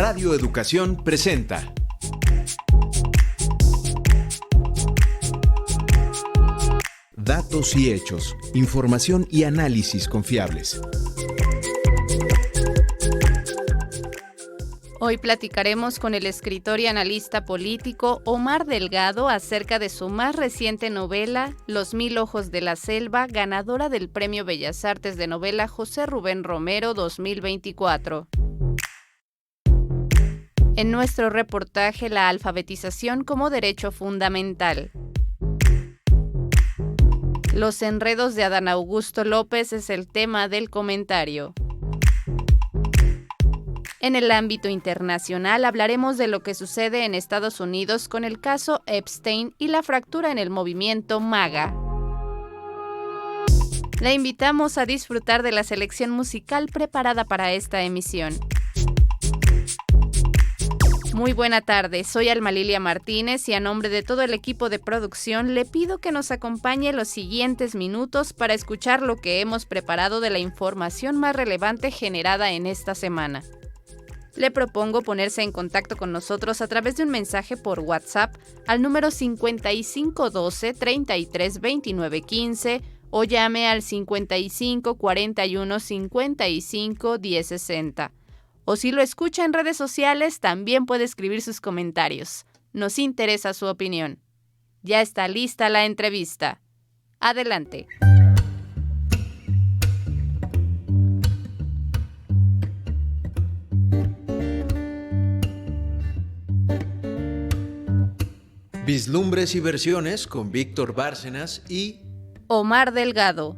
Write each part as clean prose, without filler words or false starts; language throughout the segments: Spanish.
Radio Educación presenta Datos y hechos, información y análisis confiables. Hoy platicaremos con el escritor y analista político Omar Delgado acerca de su más reciente novela, Los Mil Ojos de la Selva, ganadora del Premio Bellas Artes de Novela José Rubén Romero 2024. En nuestro reportaje, la alfabetización como derecho fundamental. Los enredos de Adán Augusto López es el tema del comentario. En el ámbito internacional hablaremos de lo que sucede en Estados Unidos con el caso Epstein y la fractura en el movimiento MAGA. La invitamos a disfrutar de la selección musical preparada para esta emisión. Muy buena tarde, soy Alma Lilia Martínez y a nombre de todo el equipo de producción le pido que nos acompañe los siguientes minutos para escuchar lo que hemos preparado de la información más relevante generada en esta semana. Le propongo ponerse en contacto con nosotros a través de un mensaje por WhatsApp al número 5512 33 29 15 o llame al 55 41 55 10 60. O si lo escucha en redes sociales, también puede escribir sus comentarios. Nos interesa su opinión. Ya está lista la entrevista. Adelante. Vislumbres y versiones con Víctor Bárcenas y Omar Delgado.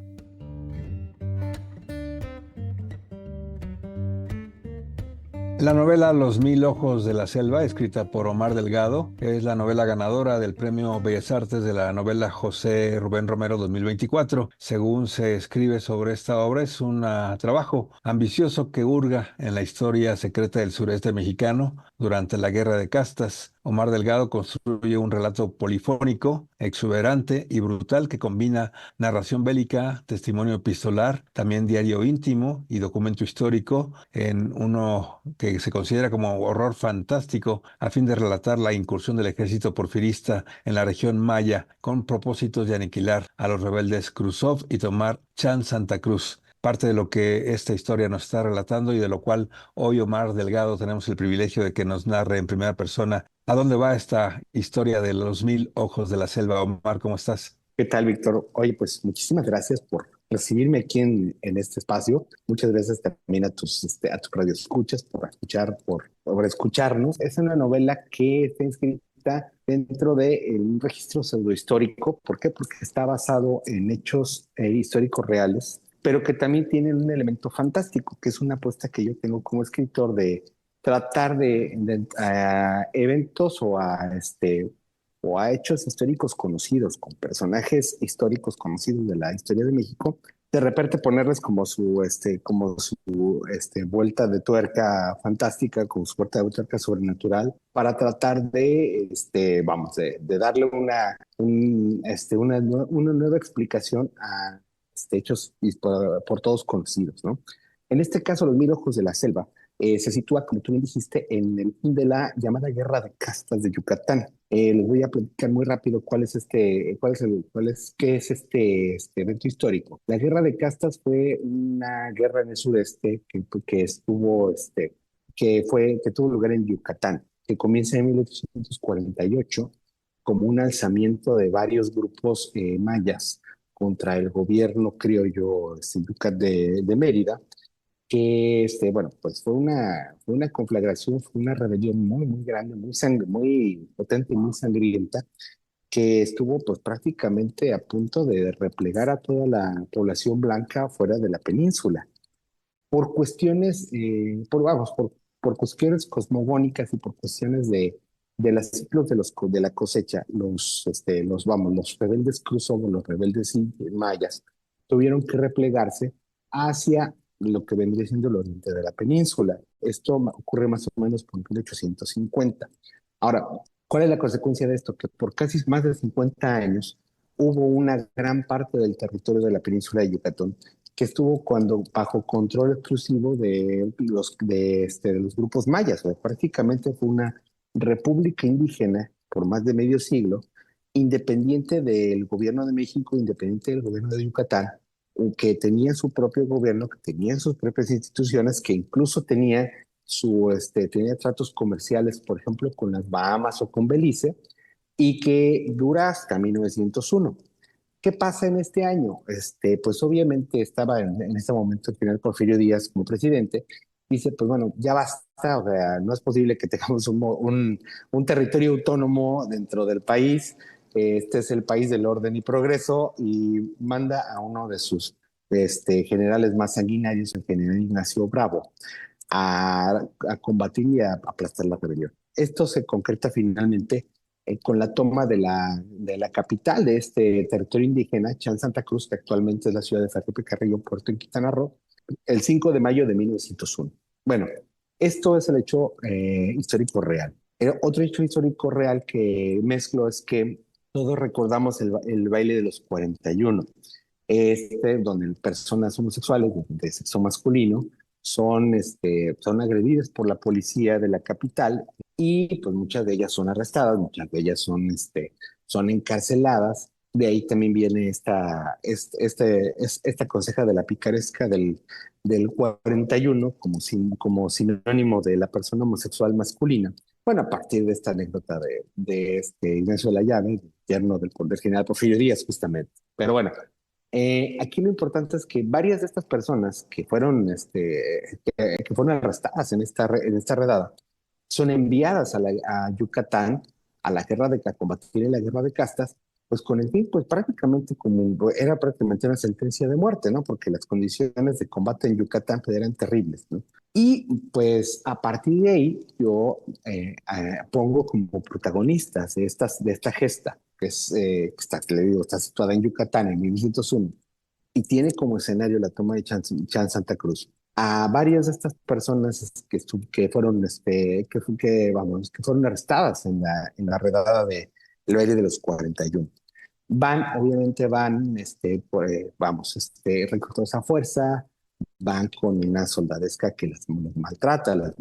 La novela Los Mil Ojos de la Selva, escrita por Omar Delgado, es la novela ganadora del Premio Bellas Artes de la novela José Rubén Romero 2024. Según se escribe sobre esta obra, es un trabajo ambicioso que hurga en la historia secreta del sureste mexicano durante la Guerra de Castas. Omar Delgado construye un relato polifónico, exuberante y brutal que combina narración bélica, testimonio epistolar, también diario íntimo y documento histórico en uno que se considera como horror fantástico a fin de relatar la incursión del ejército porfirista en la región maya con propósitos de aniquilar a los rebeldes Kruzov y tomar Chan Santa Cruz. Parte de lo que esta historia nos está relatando y de lo cual hoy Omar Delgado tenemos el privilegio de que nos narre en primera persona. ¿A dónde va esta historia de Los Mil Ojos de la Selva? Omar, ¿cómo estás? ¿Qué tal, Víctor? Oye, pues muchísimas gracias por recibirme aquí en este espacio. Muchas gracias también a tus radioescuchas por escucharnos. Es una novela que está inscrita dentro de un registro pseudohistórico. ¿Por qué? Porque está basado en hechos históricos reales, pero que también tienen un elemento fantástico, que es una apuesta que yo tengo como escritor de tratar a eventos o a hechos históricos conocidos, con personajes históricos conocidos de la historia de México, de repente ponerles como su vuelta de tuerca fantástica, como su vuelta de tuerca sobrenatural, para tratar de darle una nueva explicación a hechos por todos conocidos, ¿no? En este caso, Los Mil Ojos de la Selva se sitúa, como tú me dijiste, en el fin de la llamada Guerra de Castas de Yucatán. Les voy a platicar muy rápido qué es este evento histórico. La Guerra de Castas fue una guerra en el sureste que tuvo lugar en Yucatán, que comienza en 1848 como un alzamiento de varios grupos mayas contra el gobierno criollo de Mérida, que pues fue una conflagración, fue una rebelión muy, muy grande, muy potente y muy sangrienta, que estuvo pues prácticamente a punto de replegar a toda la población blanca fuera de la península. Por cuestiones, por cuestiones cosmogónicas y por cuestiones de los ciclos de la cosecha, los rebeldes cruzos, los rebeldes mayas, tuvieron que replegarse hacia lo que vendría siendo el oriente de la península. Esto ocurre más o menos por 1850. Ahora, ¿cuál es la consecuencia de esto? Que por casi más de 50 años hubo una gran parte del territorio de la península de Yucatán que estuvo cuando bajo control exclusivo de los grupos mayas. O sea, prácticamente fue una república indígena por más de medio siglo, independiente del gobierno de México, independiente del gobierno de Yucatán, que tenía su propio gobierno, que tenía sus propias instituciones, que incluso tenía tratos comerciales, por ejemplo, con las Bahamas o con Belice, y que dura hasta 1901. ¿Qué pasa en este año? Pues obviamente estaba en ese momento el general Porfirio Díaz como presidente. Dice, pues bueno, ya basta, o sea, no es posible que tengamos un territorio autónomo dentro del país. Este es el país del orden y progreso, y manda a uno de sus generales más sanguinarios, el general Ignacio Bravo, a combatir y a aplastar la rebelión. Esto se concreta finalmente con la toma de la capital de este territorio indígena, Chan Santa Cruz, que actualmente es la ciudad de Felipe Carrillo Puerto, en Quintana Roo, el 5 de mayo de 1901. Bueno, esto es el hecho histórico real. Otro hecho histórico real que mezclo es que todos recordamos el baile de los 41, donde personas homosexuales de sexo masculino son agredidas por la policía de la capital, y pues muchas de ellas son arrestadas, muchas de ellas son encarceladas. De ahí también viene esta conseja de la picaresca del 41 como sinónimo de la persona homosexual masculina. Bueno, a partir de esta anécdota de Ignacio de la Llave, yerno del general Porfirio Díaz, justamente. Pero bueno, aquí lo importante es que varias de estas personas que fueron arrestadas en esta redada son enviadas a Yucatán a combatir en la guerra de castas, pues con el fin, pues era prácticamente una sentencia de muerte, ¿no? Porque las condiciones de combate en Yucatán pues, eran terribles, ¿no? Y pues a partir de ahí yo pongo como protagonistas de esta gesta, está situada en Yucatán en 1901, y tiene como escenario la toma de Chan Santa Cruz. A varias de estas personas que fueron, que fueron arrestadas en la redada del baile de los 41. Obviamente reclutados a fuerza, van con una soldadesca que los maltrata,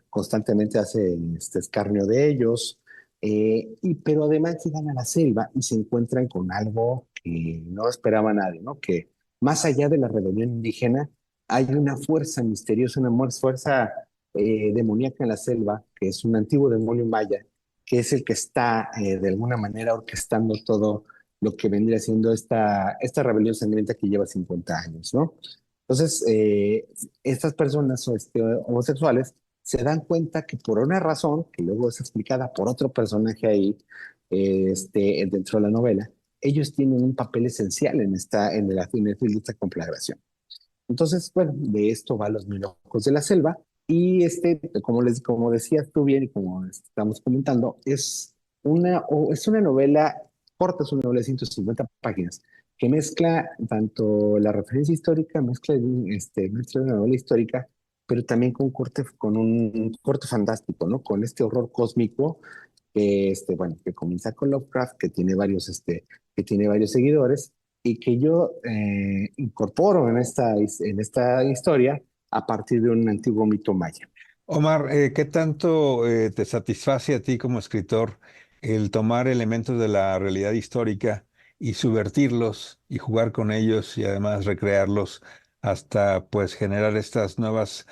constantemente hace escarnio de ellos. Pero además llegan a la selva y se encuentran con algo que no esperaba nadie, ¿no? Que más allá de la rebelión indígena, hay una fuerza misteriosa, una fuerza demoníaca en la selva, que es un antiguo demonio maya, que es el que está de alguna manera orquestando todo lo que vendría siendo esta rebelión sangrienta que lleva 50 años, ¿no? Entonces, estas personas homosexuales se dan cuenta que por una razón, que luego es explicada por otro personaje ahí, dentro de la novela, ellos tienen un papel esencial en el fin de esta conflagración. Entonces, bueno, de esto va Los Mil Ojos de la Selva. Y como decías tú bien y como estamos comentando, es una novela corta, es una novela de 150 páginas, que mezcla tanto la referencia histórica, mezcla una novela histórica, pero también con un corte fantástico, ¿no? Con este horror cósmico que comienza con Lovecraft, que tiene varios seguidores, y que yo incorporo en esta historia a partir de un antiguo mito maya. Omar, ¿qué tanto te satisface a ti como escritor el tomar elementos de la realidad histórica y subvertirlos y jugar con ellos y además recrearlos hasta pues generar estas nuevas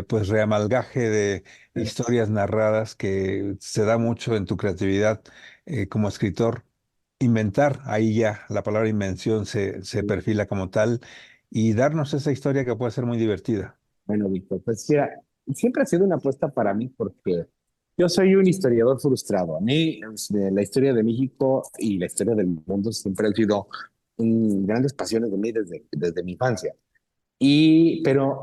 pues reamalgaje de historias narradas que se da mucho en tu creatividad como escritor? Inventar, ahí ya la palabra invención se perfila como tal y darnos esa historia que puede ser muy divertida. Bueno, Víctor, pues mira, siempre ha sido una apuesta para mí porque yo soy un historiador frustrado. A mí la historia de México y la historia del mundo siempre han sido grandes pasiones de mí desde mi infancia. Pero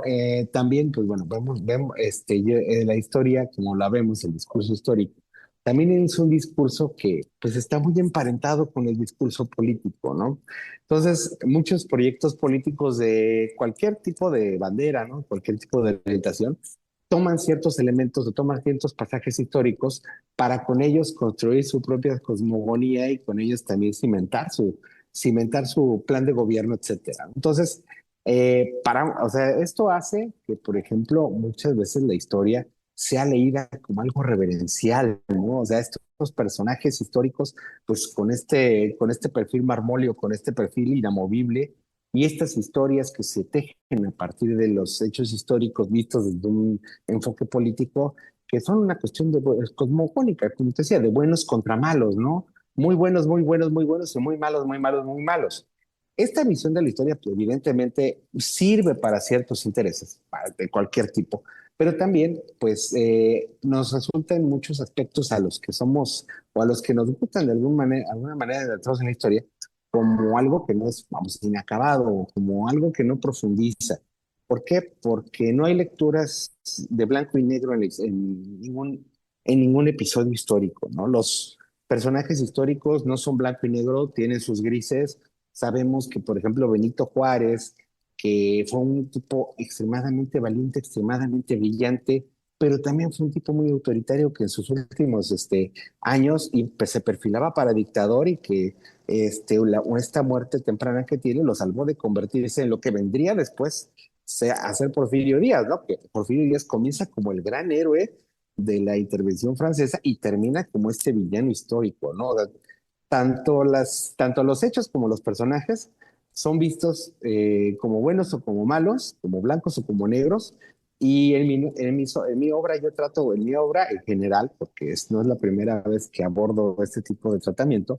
también, pues bueno, vemos la historia como la vemos, el discurso histórico. También es un discurso que pues está muy emparentado con el discurso político, ¿no? Entonces, muchos proyectos políticos de cualquier tipo de bandera, ¿no? Cualquier tipo de orientación, toman ciertos elementos o toman ciertos pasajes históricos para con ellos construir su propia cosmogonía y con ellos también cimentar su plan de gobierno, etcétera. Entonces, o sea, esto hace que, por ejemplo, muchas veces la historia sea leída como algo reverencial, ¿no? O sea, estos personajes históricos, pues con este perfil marmóleo, con este perfil inamovible, y estas historias que se tejen a partir de los hechos históricos vistos desde un enfoque político, que son una cuestión cosmogónica, como te decía, de buenos contra malos, ¿no? Muy buenos, muy buenos, muy buenos, y muy malos, muy malos, muy malos. Esta visión de la historia, pues, evidentemente, sirve para ciertos intereses, de cualquier tipo, pero también, pues, nos resulta en muchos aspectos a los que somos o a los que nos gustan de alguna manera de adentrarnos en la historia, como algo que no es, vamos, inacabado, o como algo que no profundiza. ¿Por qué? Porque no hay lecturas de blanco y negro en ningún episodio histórico, ¿no? Los personajes históricos no son blanco y negro, tienen sus grises. Sabemos que, por ejemplo, Benito Juárez, que fue un tipo extremadamente valiente, extremadamente brillante, pero también fue un tipo muy autoritario que en sus últimos años pues, se perfilaba para dictador y que esta muerte temprana que tiene lo salvó de convertirse en lo que vendría después a ser Porfirio Díaz, ¿no? Que Porfirio Díaz comienza como el gran héroe de la intervención francesa y termina como este villano histórico, ¿no? O sea, tanto los hechos como los personajes son vistos como buenos o como malos, como blancos o como negros. Y en mi obra yo trato, en mi obra en general, porque no es la primera vez que abordo este tipo de tratamiento,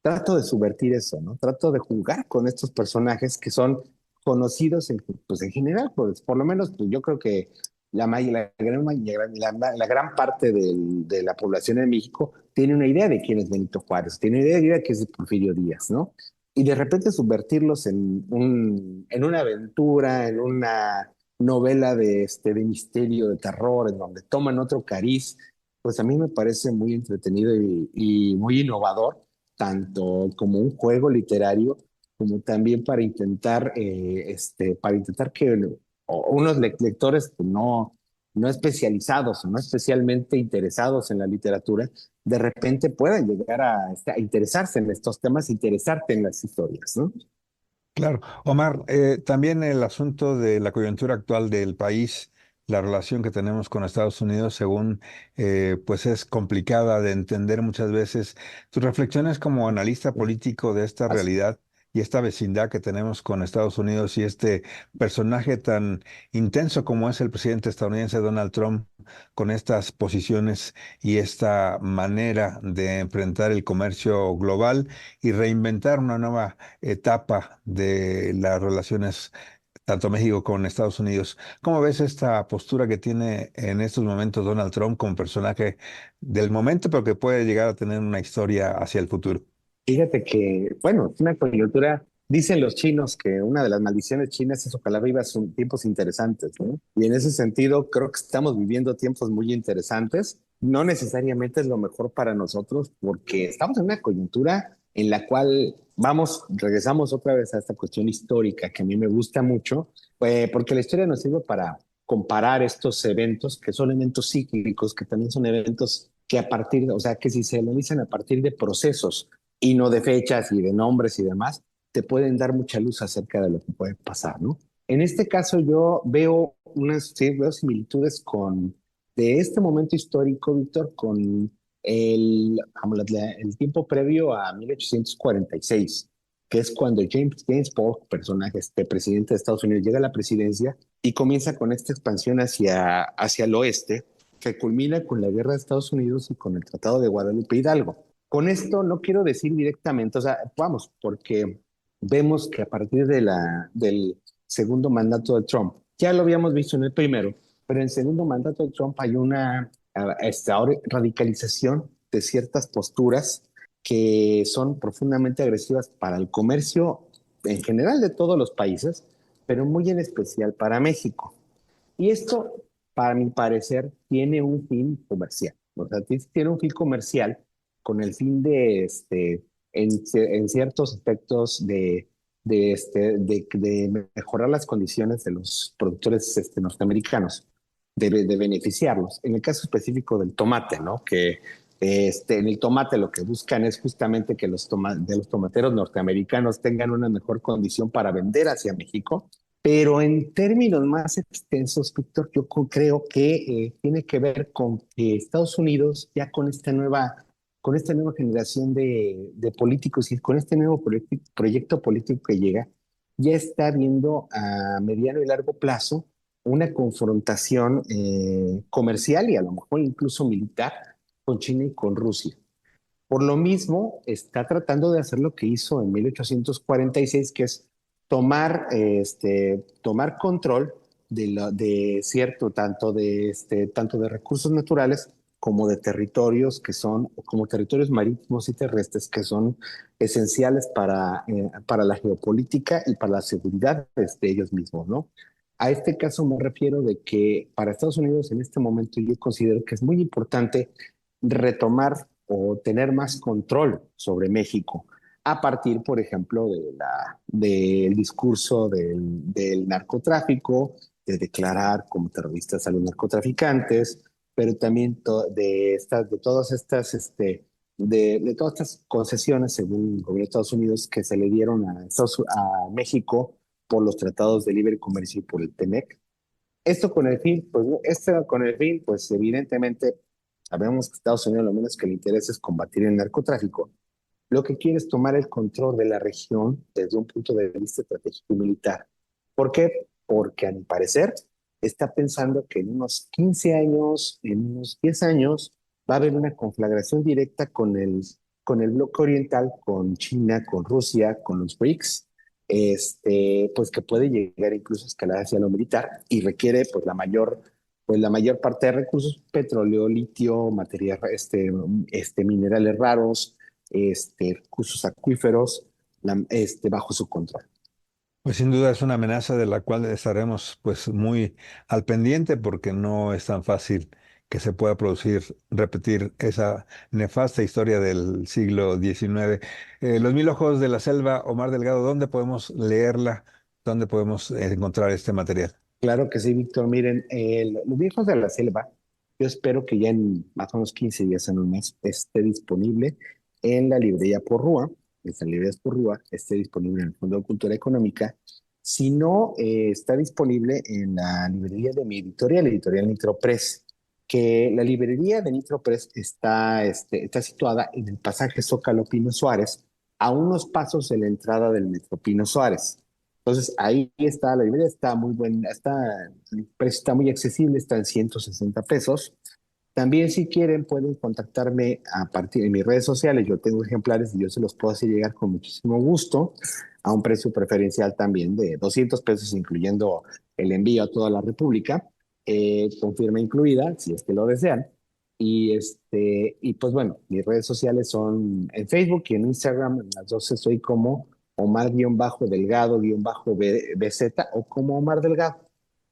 trato de subvertir eso, ¿no? Trato de jugar con estos personajes que son conocidos pues en general, pues por lo menos pues yo creo que la gran parte de la población en México tiene una idea de quién es Benito Juárez, tiene una idea de quién es Porfirio Díaz, ¿no? Y de repente subvertirlos en una aventura, en una novela de misterio, de terror, en donde toman otro cariz, pues a mí me parece muy entretenido y muy innovador, tanto como un juego literario, como también para intentar que unos lectores que no especializados o no especialmente interesados en la literatura, de repente puedan llegar a interesarse en estos temas, interesarte en las historias, ¿no? Claro. Omar, también el asunto de la coyuntura actual del país, la relación que tenemos con Estados Unidos, según pues es complicada de entender muchas veces. Tus reflexiones como analista político de esta Así. realidad y esta vecindad que tenemos con Estados Unidos y este personaje tan intenso como es el presidente estadounidense Donald Trump, con estas posiciones y esta manera de enfrentar el comercio global y reinventar una nueva etapa de las relaciones tanto México con Estados Unidos. ¿Cómo ves esta postura que tiene en estos momentos Donald Trump como personaje del momento, pero que puede llegar a tener una historia hacia el futuro? Fíjate que, bueno, es una coyuntura. Dicen los chinos que una de las maldiciones chinas es ojalá vivas tiempos interesantes, ¿no? Y en ese sentido, creo que estamos viviendo tiempos muy interesantes. No necesariamente es lo mejor para nosotros, porque estamos en una coyuntura en la cual regresamos otra vez a esta cuestión histórica que a mí me gusta mucho, porque la historia nos sirve para comparar estos eventos, que son eventos cíclicos, que también son eventos que o sea, que si se analizan a partir de procesos y no de fechas y de nombres y demás, te pueden dar mucha luz acerca de lo que puede pasar, ¿no? En este caso yo veo similitudes de este momento histórico, Víctor, con el tiempo previo a 1846, que es cuando James Polk, personaje, presidente de Estados Unidos, llega a la presidencia y comienza con esta expansión hacia el oeste, que culmina con la guerra de Estados Unidos y con el Tratado de Guadalupe Hidalgo. Con esto no quiero decir directamente, o sea, vamos, porque vemos que a partir del segundo mandato de Trump, ya lo habíamos visto en el primero, pero en el segundo mandato de Trump hay una ahora radicalización de ciertas posturas que son profundamente agresivas para el comercio en general de todos los países, pero muy en especial para México. Y esto, para mi parecer, tiene un fin comercial. O sea, tiene un fin comercial con el fin en ciertos aspectos de mejorar las condiciones de los productores norteamericanos. de beneficiarlos. En el caso específico del tomate, ¿no? Que en el tomate lo que buscan es justamente que los tomateros norteamericanos tengan una mejor condición para vender hacia México. Pero en términos más extensos, Víctor, yo creo que tiene que ver con que Estados Unidos, ya con esta nueva generación de políticos y con este nuevo proyecto político que llega, ya está viendo a mediano y largo plazo una confrontación comercial y a lo mejor incluso militar con China y con Rusia. Por lo mismo, está tratando de hacer lo que hizo en 1846, que es tomar control de cierto, tanto de recursos naturales como de territorios como territorios marítimos y terrestres que son esenciales para la geopolítica y para la seguridad de ellos mismos, ¿no? A este caso me refiero de que para Estados Unidos en este momento yo considero que es muy importante retomar o tener más control sobre México a partir, por ejemplo, del discurso del narcotráfico, de declarar como terroristas a los narcotraficantes, pero también de todas estas concesiones, según el gobierno de Estados Unidos, que se le dieron a México por los tratados de libre comercio y por el TEMEC. Con el fin, pues evidentemente sabemos que Estados Unidos lo menos que le interesa es combatir el narcotráfico. Lo que quiere es tomar el control de la región desde un punto de vista estratégico y militar. ¿Por qué? Porque a mi parecer está pensando que en unos 15 años, en unos 10 años, va a haber una conflagración directa con el bloque oriental, con China, con Rusia, con los BRICS, pues que puede llegar incluso a escalar hacia lo militar y requiere pues la mayor parte de recursos: petróleo, litio, minerales raros, recursos acuíferos, bajo su control. Pues sin duda es una amenaza de la cual estaremos pues muy al pendiente, porque no es tan fácil que se pueda repetir esa nefasta historia del siglo XIX. Los Mil Ojos de la Selva, Omar Delgado, ¿dónde podemos leerla? ¿Dónde podemos encontrar este material? Claro que sí, Víctor. Miren, Los Viejos de la Selva, yo espero que ya en más o menos 15 días, en un mes, esté disponible en la librería Porrúa. Esta librería Porrúa esté disponible en el Fondo de Cultura Económica. Si no, está disponible en la librería de mi editorial Nitropress, que la librería de Nitropress está situada en el pasaje Zócalo Pino Suárez, a unos pasos de la entrada del Metro Pino Suárez. Entonces, ahí está, la librería está muy buena, el precio está muy accesible, está en 160 pesos. También, si quieren, pueden contactarme a partir de mis redes sociales. Yo tengo ejemplares y yo se los puedo hacer llegar con muchísimo gusto a un precio preferencial también de 200 pesos, incluyendo el envío a toda la República, con firma incluida, si es que lo desean. Y pues bueno, mis redes sociales son en Facebook y en Instagram. En las dos estoy como Omar-Delgado-BZ o como Omar Delgado.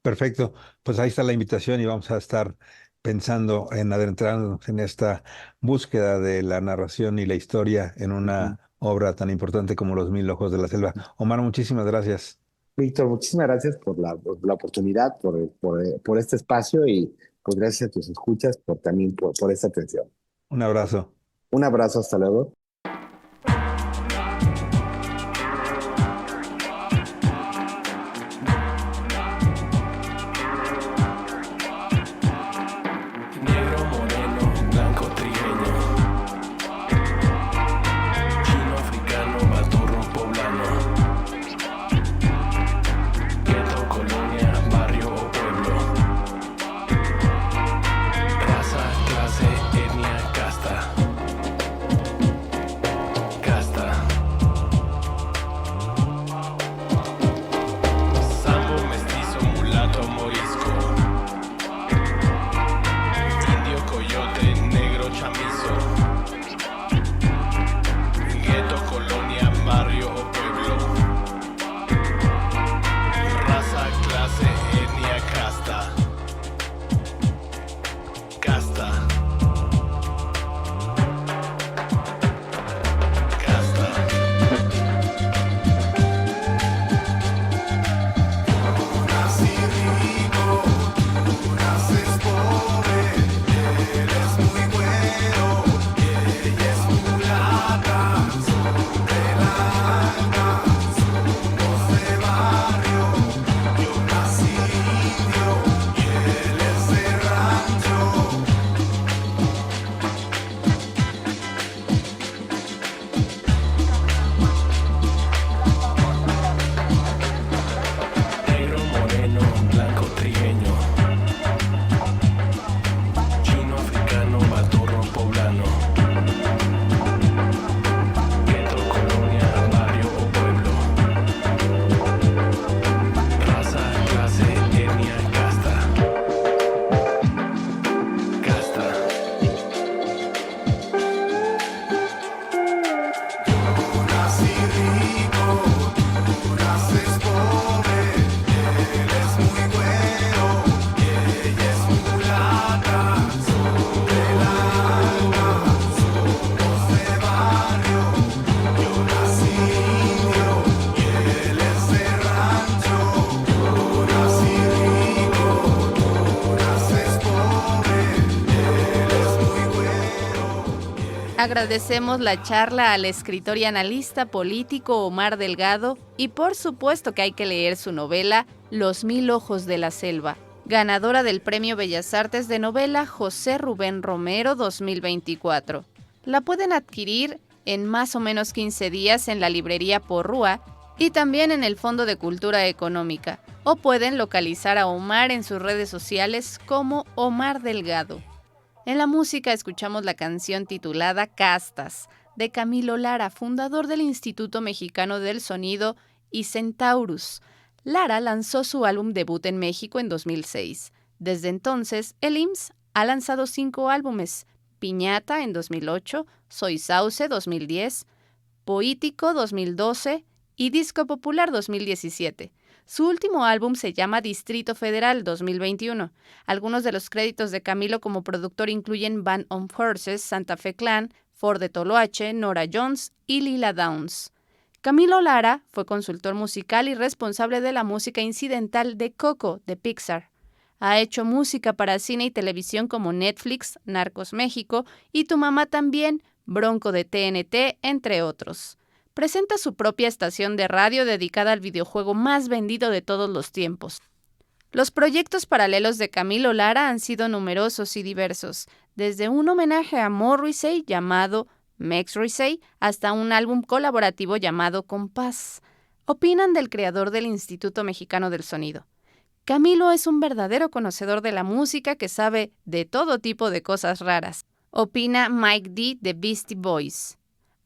Perfecto, pues ahí está la invitación y vamos a estar pensando en adentrarnos en esta búsqueda de la narración y la historia en una obra tan importante como Los Mil Ojos de la Selva. Omar, muchísimas gracias. Víctor, muchísimas gracias por la oportunidad, por este espacio, y pues gracias a tus escuchas también por esta atención. Un abrazo. Un abrazo, hasta luego. Agradecemos la charla al escritor y analista político Omar Delgado y por supuesto que hay que leer su novela Los 1000 ojos de la selva, ganadora del Premio Bellas Artes de Novela José Rubén Romero 2024. La pueden adquirir en más o menos 15 días en la librería Porrúa y también en el Fondo de Cultura Económica, o pueden localizar a Omar en sus redes sociales como Omar Delgado. En la música escuchamos la canción titulada Castas, de Camilo Lara, fundador del Instituto Mexicano del Sonido y Centaurus. Lara lanzó su álbum debut en México en 2006. Desde entonces, el IMSS ha lanzado 5 álbumes: Piñata en 2008, Soy Sauce 2010, Poítico 2012 y Disco Popular 2017. Su último álbum se llama Distrito Federal 2021. Algunos de los créditos de Camilo como productor incluyen Band of Horses, Santa Fe Clan, Ford de Toloache, Nora Jones y Lila Downs. Camilo Lara fue consultor musical y responsable de la música incidental de Coco, de Pixar. Ha hecho música para cine y televisión como Netflix, Narcos México y Tu Mamá También, Bronco de TNT, entre otros. Presenta su propia estación de radio dedicada al videojuego más vendido de todos los tiempos. Los proyectos paralelos de Camilo Lara han sido numerosos y diversos, desde un homenaje a Morrissey llamado Mexrissey hasta un álbum colaborativo llamado Compás. Opinan del creador del Instituto Mexicano del Sonido. Camilo es un verdadero conocedor de la música que sabe de todo tipo de cosas raras. Opina Mike D. de Beastie Boys.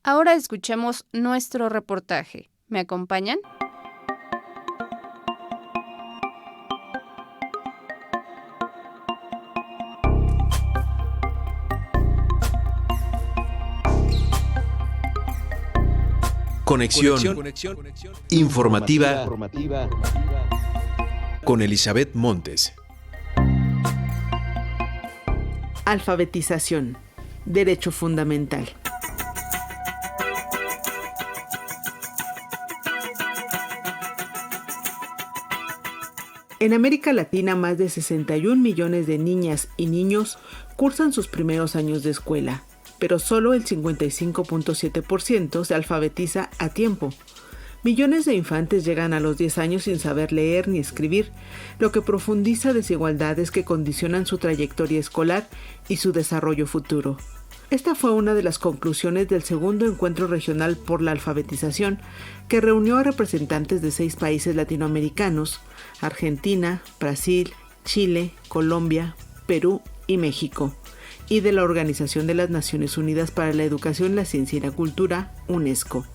Ahora escuchemos nuestro reportaje. ¿Me acompañan? Conexión informativa con Elizabeth Montes. Alfabetización, derecho fundamental. En América Latina, más de 61 millones de niñas y niños cursan sus primeros años de escuela, pero solo el 55.7% se alfabetiza a tiempo. Millones de infantes llegan a los 10 años sin saber leer ni escribir, lo que profundiza desigualdades que condicionan su trayectoria escolar y su desarrollo futuro. Esta fue una de las conclusiones del segundo encuentro regional por la alfabetización, que reunió a representantes de 6 países latinoamericanos: Argentina, Brasil, Chile, Colombia, Perú y México, y de la Organización de las Naciones Unidas para la Educación, la Ciencia y la Cultura, UNESCO.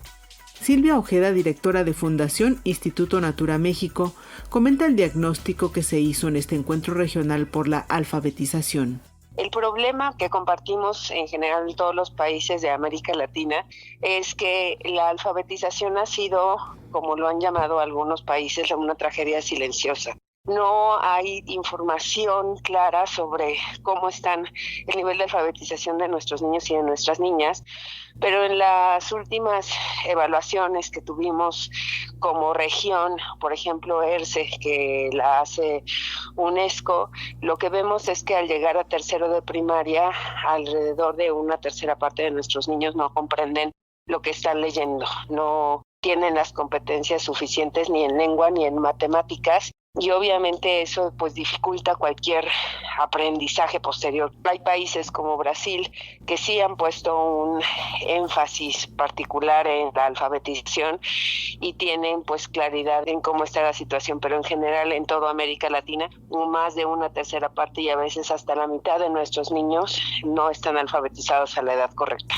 Silvia Ojeda, directora de Fundación Instituto Natura México, comenta el diagnóstico que se hizo en este encuentro regional por la alfabetización. El problema que compartimos en general en todos los países de América Latina es que la alfabetización ha sido, como lo han llamado algunos países, una tragedia silenciosa. No hay información clara sobre cómo están el nivel de alfabetización de nuestros niños y de nuestras niñas, pero en las últimas evaluaciones que tuvimos como región, por ejemplo ERCE, que la hace UNESCO, lo que vemos es que al llegar a tercero de primaria, alrededor de una tercera parte de nuestros niños no comprenden lo que están leyendo, no tienen las competencias suficientes ni en lengua ni en matemáticas. Y obviamente eso pues dificulta cualquier aprendizaje posterior. Hay países como Brasil que sí han puesto un énfasis particular en la alfabetización y tienen pues claridad en cómo está la situación, pero en general en toda América Latina más de una tercera parte y a veces hasta la mitad de nuestros niños no están alfabetizados a la edad correcta.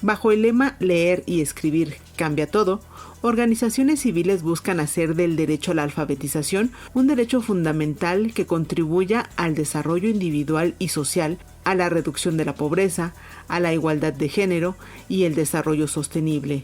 Bajo el lema Leer y escribir cambia todo, organizaciones civiles buscan hacer del derecho a la alfabetización un derecho fundamental que contribuya al desarrollo individual y social, a la reducción de la pobreza, a la igualdad de género y el desarrollo sostenible.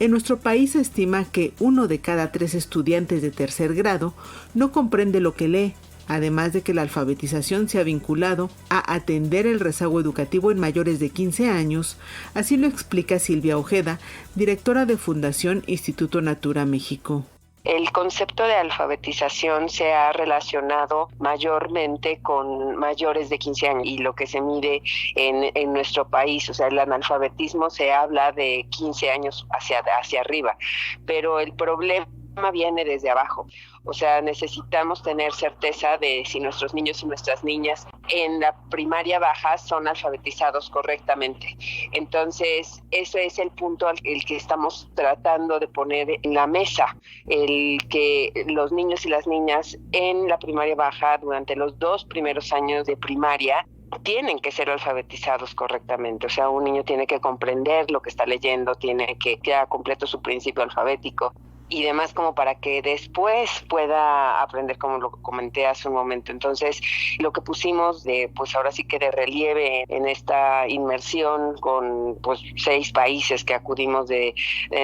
En nuestro país se estima que 1 de cada 3 estudiantes de tercer grado no comprende lo que lee, además de que la alfabetización se ha vinculado a atender el rezago educativo en mayores de 15 años, así lo explica Silvia Ojeda, directora de Fundación Instituto Natura México. El concepto de alfabetización se ha relacionado mayormente con mayores de 15 años y lo que se mide en nuestro país, o sea, el analfabetismo se habla de 15 años hacia arriba, pero el problema viene desde abajo. O sea, necesitamos tener certeza de si nuestros niños y nuestras niñas en la primaria baja son alfabetizados correctamente. Entonces, ese es el punto el que estamos tratando de poner en la mesa, el que los niños y las niñas en la primaria baja durante los 2 primeros años de primaria tienen que ser alfabetizados correctamente. O sea, un niño tiene que comprender lo que está leyendo, tiene que quedar completo su principio alfabético y demás, como para que después pueda aprender, como lo comenté hace un momento. Entonces, lo que pusimos pues ahora sí que de relieve en esta inmersión con 6 países que acudimos de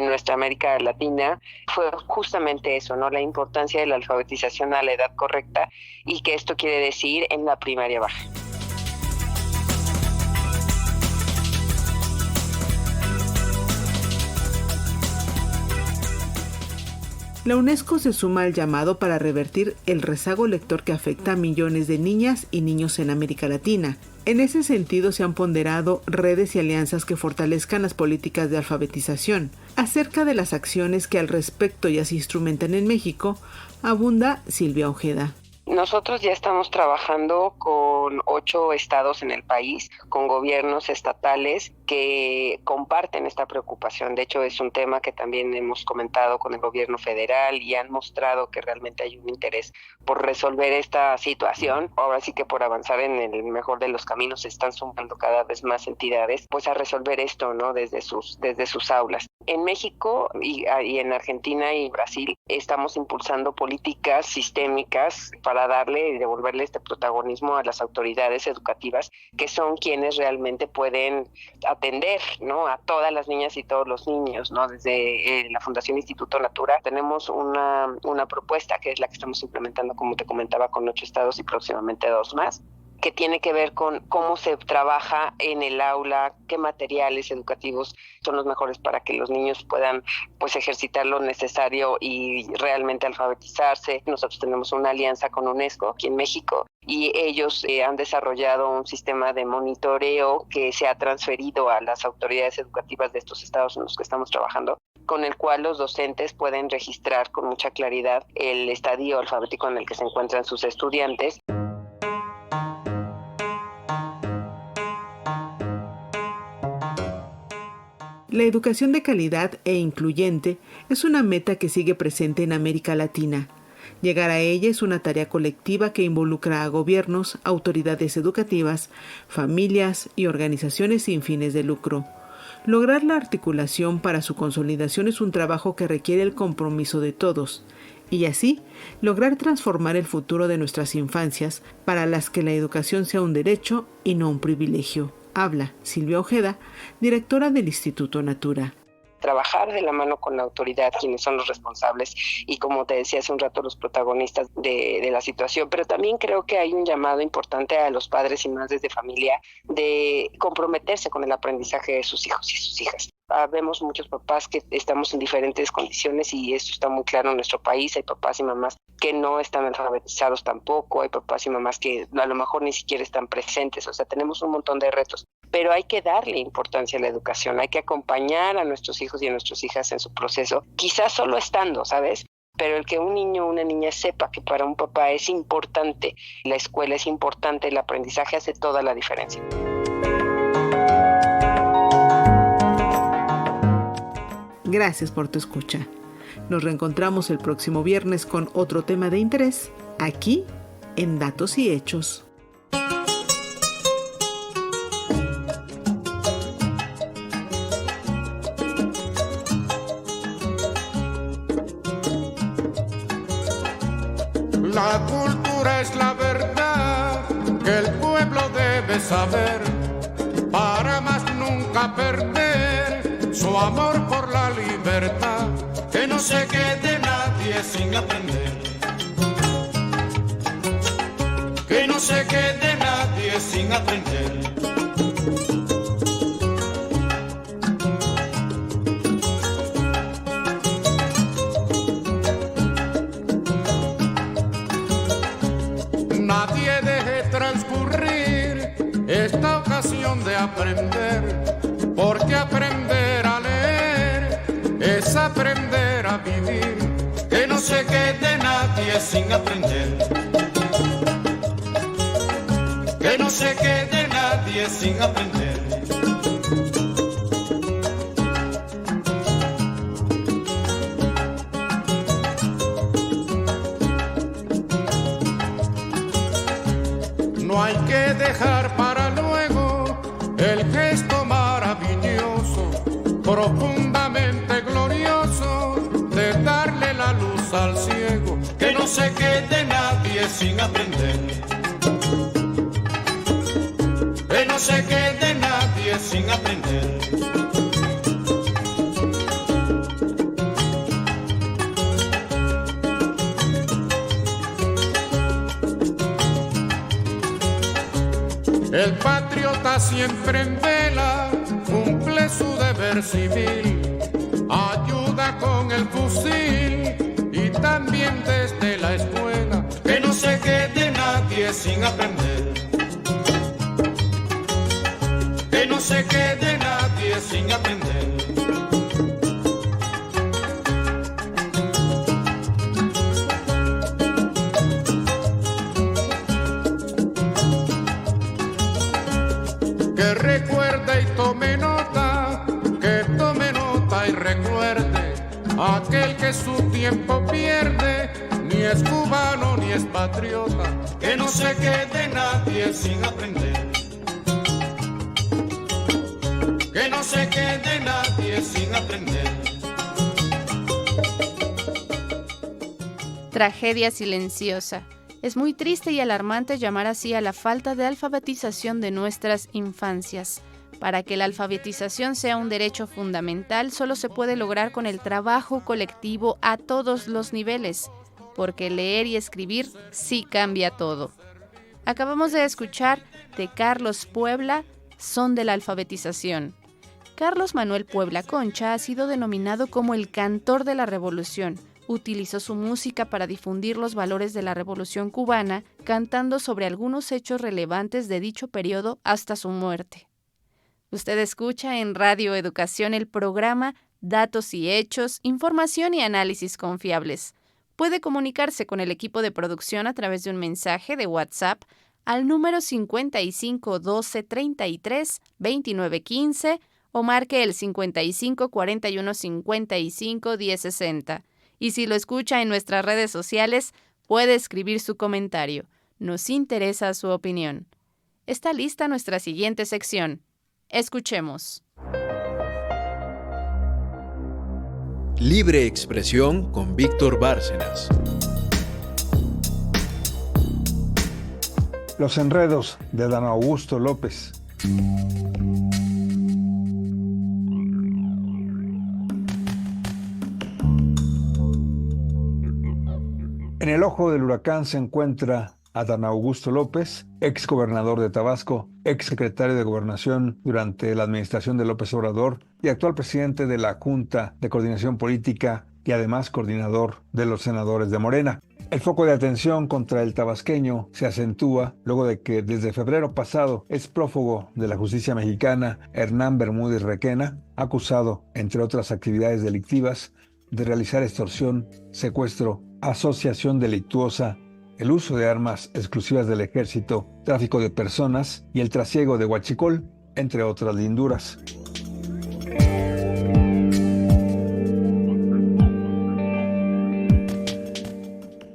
nuestra América Latina, fue justamente eso, ¿no? La importancia de la alfabetización a la edad correcta, y que esto quiere decir en la primaria baja. La UNESCO se suma al llamado para revertir el rezago lector que afecta a millones de niñas y niños en América Latina. En ese sentido, se han ponderado redes y alianzas que fortalezcan las políticas de alfabetización. Acerca de las acciones que al respecto ya se instrumentan en México, abunda Silvia Ojeda. Nosotros ya estamos trabajando con 8 estados en el país, con gobiernos estatales que comparten esta preocupación. De hecho, es un tema que también hemos comentado con el gobierno federal y han mostrado que realmente hay un interés por resolver esta situación. Ahora sí que por avanzar en el mejor de los caminos se están sumando cada vez más entidades pues a resolver esto, ¿no? Desde sus aulas. En México y en Argentina y Brasil estamos impulsando políticas sistémicas para darle y devolverle este protagonismo a las autoridades educativas, que son quienes realmente pueden atender, ¿no? A todas las niñas y todos los niños, ¿no? Desde la Fundación Instituto Natura tenemos una propuesta que es la que estamos implementando, como te comentaba, con 8 estados y próximamente 2 más, que tiene que ver con cómo se trabaja en el aula, qué materiales educativos son los mejores para que los niños puedan pues ejercitar lo necesario y realmente alfabetizarse. Nosotros tenemos una alianza con UNESCO aquí en México y ellos han desarrollado un sistema de monitoreo que se ha transferido a las autoridades educativas de estos estados en los que estamos trabajando, con el cual los docentes pueden registrar con mucha claridad el estadio alfabético en el que se encuentran sus estudiantes. La educación de calidad e incluyente es una meta que sigue presente en América Latina. Llegar a ella es una tarea colectiva que involucra a gobiernos, autoridades educativas, familias y organizaciones sin fines de lucro. Lograr la articulación para su consolidación es un trabajo que requiere el compromiso de todos, y así lograr transformar el futuro de nuestras infancias para las que la educación sea un derecho y no un privilegio. Habla Silvia Ojeda, directora del Instituto Natura. Trabajar de la mano con la autoridad, quienes son los responsables y, como te decía hace un rato, los protagonistas de la situación. Pero también creo que hay un llamado importante a los padres y madres de familia de comprometerse con el aprendizaje de sus hijos y sus hijas. Vemos muchos papás que estamos en diferentes condiciones y esto está muy claro en nuestro país. Hay papás y mamás que no están alfabetizados tampoco, hay papás y mamás que a lo mejor ni siquiera están presentes. O sea, tenemos un montón de retos, pero hay que darle importancia a la educación, hay que acompañar a nuestros hijos y a nuestras hijas en su proceso, quizás solo estando, ¿sabes? Pero el que un niño o una niña sepa que para un papá es importante, la escuela es importante, el aprendizaje hace toda la diferencia. Gracias por tu escucha. Nos reencontramos el próximo viernes con otro tema de interés, aquí en Datos y Hechos. La cultura es la verdad que el pueblo debe saber para más nunca perder su amor por la libertad, que no se quede nadie sin aprender, que no se quede nadie sin aprender. aprender, porque aprender a leer es aprender a vivir. Que no se quede nadie sin aprender, que no se quede nadie sin aprender. No hay que dejar para luego el gesto maravilloso, profundamente glorioso, de darle la luz al ciego. Que no se quede nadie sin aprender, que no se quede nadie sin aprender. El patriota siempre en vela cumple su deber civil, ayuda con el fusil y también desde la escuela. Que no se quede nadie sin aprender, que no se quede nadie sin aprender. Que recuerde y tome nota, que tome nota y recuerde, aquel que su tiempo pierde, ni es cubano ni es patriota. Que no se quede nadie sin aprender, que no se quede nadie sin aprender. Tragedia silenciosa. Es muy triste y alarmante llamar así a la falta de alfabetización de nuestras infancias. Para que la alfabetización sea un derecho fundamental, solo se puede lograr con el trabajo colectivo a todos los niveles, porque leer y escribir sí cambia todo. Acabamos de escuchar de Carlos Puebla, Son de la Alfabetización. Carlos Manuel Puebla Concha ha sido denominado como el cantor de la revolución. Utilizó su música para difundir los valores de la Revolución cubana, cantando sobre algunos hechos relevantes de dicho periodo hasta su muerte. Usted escucha en Radio Educación el programa Datos y Hechos, Información y Análisis Confiables. Puede comunicarse con el equipo de producción a través de un mensaje de WhatsApp al número 55 12 33 29 15 o marque el 55 41 55 10 60. Y si lo escucha en nuestras redes sociales, puede escribir su comentario. Nos interesa su opinión. Está lista nuestra siguiente sección. Escuchemos. Libre Expresión con Víctor Bárcenas. Los enredos de Adán Augusto López. En el ojo del huracán se encuentra Adán Augusto López, ex gobernador de Tabasco, ex secretario de Gobernación durante la administración de López Obrador y actual presidente de la Junta de Coordinación Política y además coordinador de los senadores de Morena. El foco de atención contra el tabasqueño se acentúa luego de que desde febrero pasado es prófugo de la justicia mexicana Hernán Bermúdez Requena, acusado, entre otras actividades delictivas, de realizar extorsión, secuestro, asociación delictuosa, el uso de armas exclusivas del ejército, tráfico de personas y el trasiego de huachicol, entre otras linduras.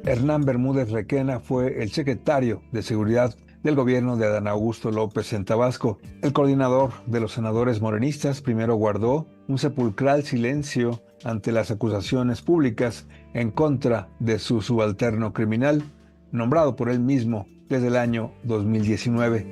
Hernán Bermúdez Requena fue el secretario de Seguridad del gobierno de Adán Augusto López en Tabasco. El coordinador de los senadores morenistas primero guardó un sepulcral silencio ante las acusaciones públicas en contra de su subalterno criminal, nombrado por él mismo desde el año 2019.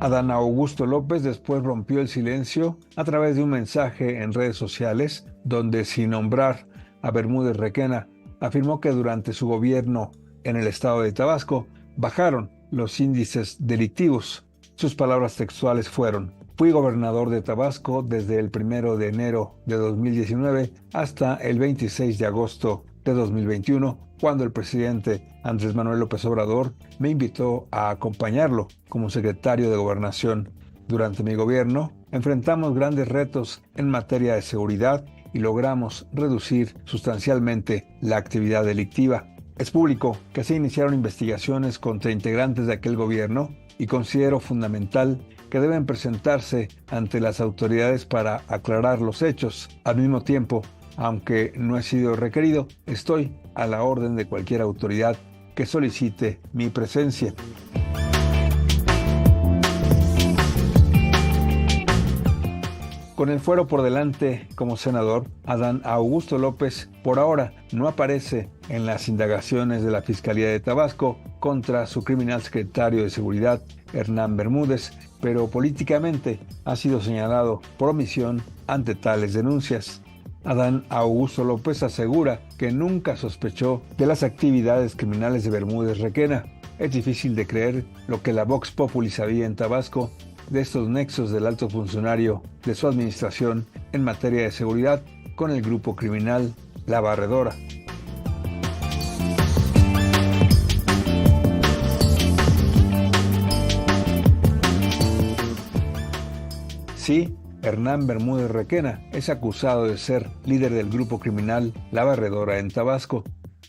Adán Augusto López después rompió el silencio a través de un mensaje en redes sociales donde, sin nombrar a Bermúdez Requena, afirmó que durante su gobierno en el estado de Tabasco bajaron los índices delictivos. Sus palabras textuales fueron: fui gobernador de Tabasco desde el 1 de enero de 2019 hasta el 26 de agosto de 2021 cuando el presidente Andrés Manuel López Obrador me invitó a acompañarlo como secretario de Gobernación. Durante mi gobierno, enfrentamos grandes retos en materia de seguridad y logramos reducir sustancialmente la actividad delictiva. Es público que se iniciaron investigaciones contra integrantes de aquel gobierno y considero fundamental que deben presentarse ante las autoridades para aclarar los hechos. Al mismo tiempo, aunque no he sido requerido, estoy a la orden de cualquier autoridad que solicite mi presencia. Con el fuero por delante como senador, Adán Augusto López por ahora no aparece en las indagaciones de la Fiscalía de Tabasco contra su criminal secretario de Seguridad, Hernán Bermúdez, pero políticamente ha sido señalado por omisión ante tales denuncias. Adán Augusto López asegura que nunca sospechó de las actividades criminales de Bermúdez Requena. Es difícil de creer lo que la Vox Populi sabía en Tabasco de estos nexos del alto funcionario de su administración en materia de seguridad con el grupo criminal La Barredora. Sí, Hernán Bermúdez Requena es acusado de ser líder del grupo criminal La Barredora en Tabasco.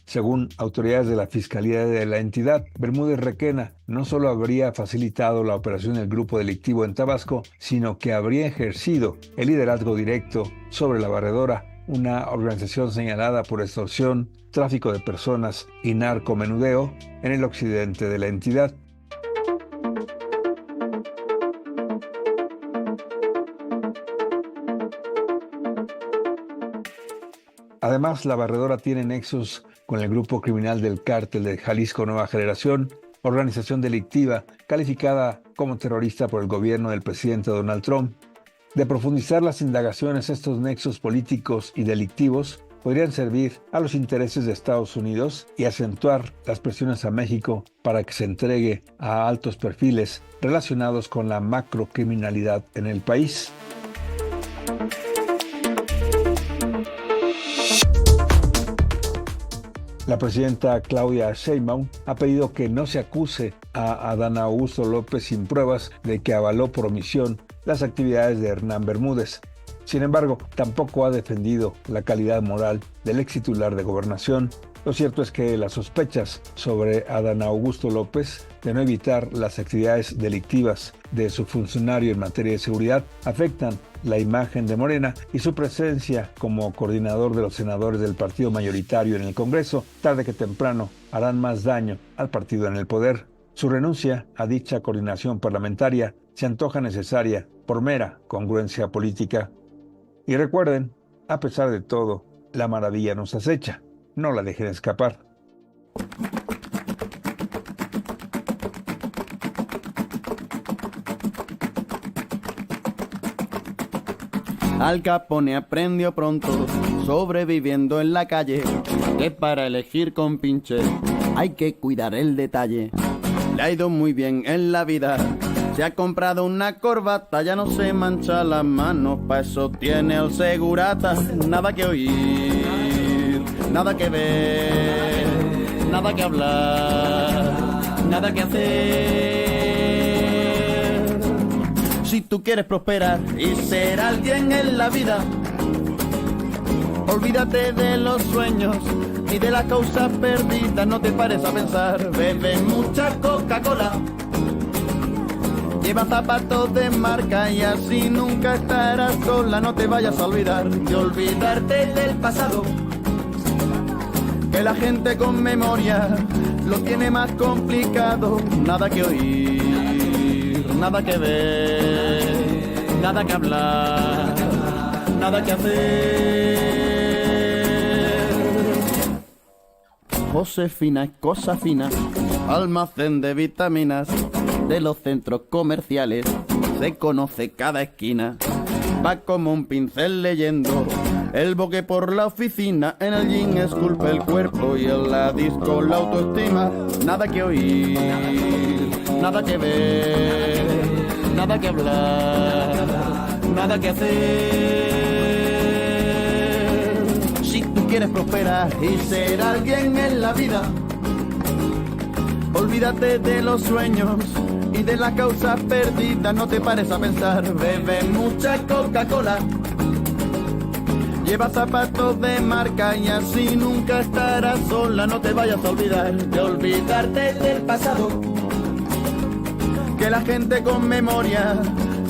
Según autoridades de la Fiscalía de la entidad, Bermúdez Requena no solo habría facilitado la operación del grupo delictivo en Tabasco, sino que habría ejercido el liderazgo directo sobre La Barredora, una organización señalada por extorsión, tráfico de personas y narcomenudeo en el occidente de la entidad. Además, La Barredora tiene nexos con el grupo criminal del Cártel de Jalisco Nueva Generación, organización delictiva calificada como terrorista por el gobierno del presidente Donald Trump. De profundizar las indagaciones, estos nexos políticos y delictivos podrían servir a los intereses de Estados Unidos y acentuar las presiones a México para que se entregue a altos perfiles relacionados con la macrocriminalidad en el país. La presidenta Claudia Sheinbaum ha pedido que no se acuse a Adán Augusto López sin pruebas de que avaló por omisión las actividades de Hernán Bermúdez. Sin embargo, tampoco ha defendido la calidad moral del ex titular de Gobernación. Lo cierto es que las sospechas sobre Adán Augusto López de no evitar las actividades delictivas de su funcionario en materia de seguridad afectan la imagen de Morena y su presencia como coordinador de los senadores del partido mayoritario en el Congreso, tarde que temprano harán más daño al partido en el poder. Su renuncia a dicha coordinación parlamentaria se antoja necesaria por mera congruencia política. Y recuerden, a pesar de todo, la maravilla nos acecha. No la dejen escapar. Al Capone aprendió pronto, sobreviviendo en la calle, que para elegir con pinche hay que cuidar el detalle. Le ha ido muy bien en la vida, se ha comprado una corbata, ya no se mancha las manos, pa' eso tiene el segurata. Nada que oír, nada que ver, nada que hablar, nada que hacer. Si tú quieres prosperar y ser alguien en la vida, olvídate de los sueños y de las causas perdidas. No te pares a pensar, bebe mucha Coca-Cola, lleva zapatos de marca y así nunca estarás sola. No te vayas a olvidar de olvidarte del pasado, que la gente con memoria lo tiene más complicado. Nada que oír, nada que ver, nada que hablar, nada que hacer. Josefina es cosa fina, almacén de vitaminas, de los centros comerciales se conoce cada esquina. Va como un pincel leyendo el boque por la oficina, en el gym esculpe el cuerpo y en la disco la autoestima. Nada que oír, nada que ver, nada que hablar, nada que hacer. Si tú quieres prosperar y ser alguien en la vida, olvídate de los sueños y de las causas perdidas. No te pares a pensar, bebe mucha Coca-Cola, lleva zapatos de marca y así nunca estarás sola. No te vayas a olvidar de olvidarte del pasado, que la gente con memoria